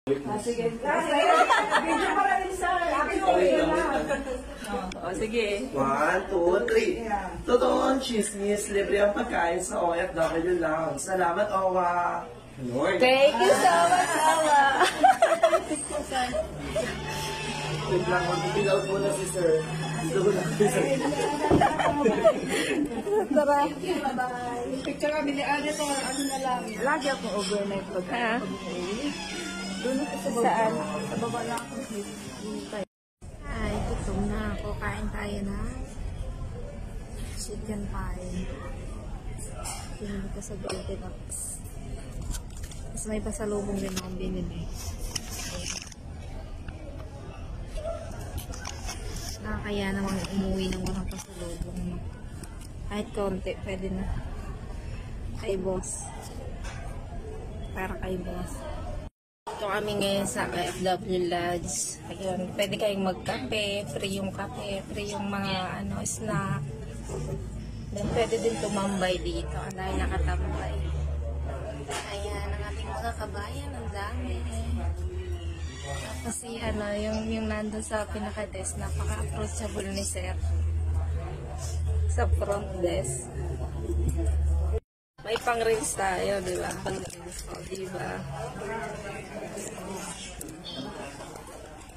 Sige. Video pa rin sa akin. Sige. 1, 2, 3. Totoong chismis, libre ang pagkain sa OFW lang. Salamat, Owa. Lord. Thank you so much, Owa. Wait lang, mag-pill out muna si sir. Dito ko lang si sir. Tara. Picture kami ni Ate to, ano na lang. Lagi akong overnight pag doon ako sa saan? Sa baba lang ako. Ay, gutom na ako. Kain tayo na chicken pie. Pinili ko sa Goldilocks. Tapos may pasalubong din akong binili. Nakakaya namang umuwi ng walang pasalubong. Kahit konti, pwede na. Kay boss. Para kay boss. Ito kami ngayon sa OFW Lodge. Ayun, pwede kayong magkape, free yung kape, free yung mga snack. Then pwede din tumambay dito dahil nakatambay. Ayan, ang ating mga kabayan, ang dami. Kasi yung nandun sa pinaka-desk, napaka-approachable ni sir. Sa front desk. May pang-rinse tayo, di ba? Pang-rinse ko, di ba?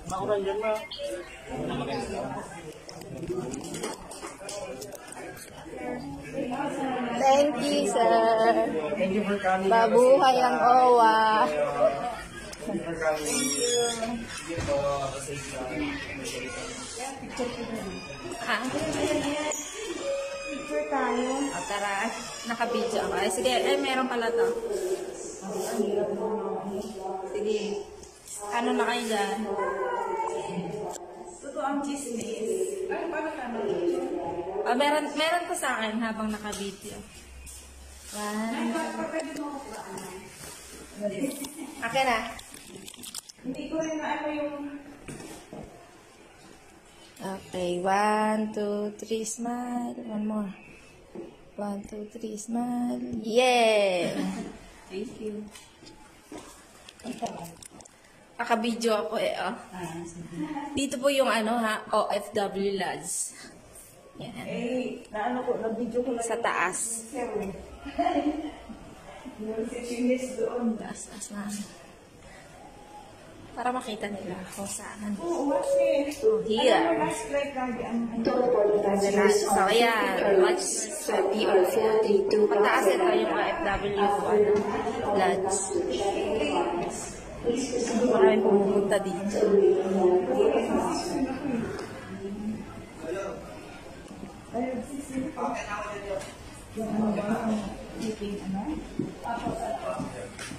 Makuran dyan mo. Thank you, sir. Thank you for coming. Babuhay ang OWA. Thank you for coming. Ha? Picture tayo. O, tara. Naka-video ako. Ay, sige. Ay, meron pala to. Sige. Ano na kayo dyan? Totoo ang chismis. Ay, paano ka Meron ko sa akin habang naka-video. One. Okay na. Hindi ko rin na yung... Okay. 1, 2, 3, smile. One more. 1, 2, 3, smile. Yeah! Thank you. Naka-video ako oh. Dito po yung OFW Lodge. Yan. Na-video ko lang. Sa taas. Yung receptionist doon. Taas na. Para makita nila kung saan. Oo, kasi. Here. Last flight lagi ang... So, ayan. Watch PR42. Pataas ito yung OFW Lodge. Maraming pumunta dito.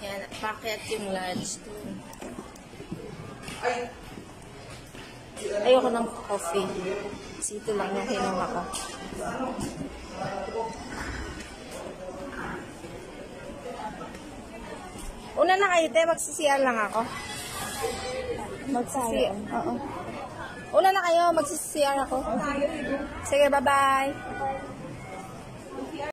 Yan, packet yung lodge doon. Ayoko ng coffee. Kasi ito lang yung kinuha ko. Una na kayo, te. Magsisiyan lang ako. Magsisiyan? Oo. Una na kayo, magsisiyan ako. Sige, bye-bye.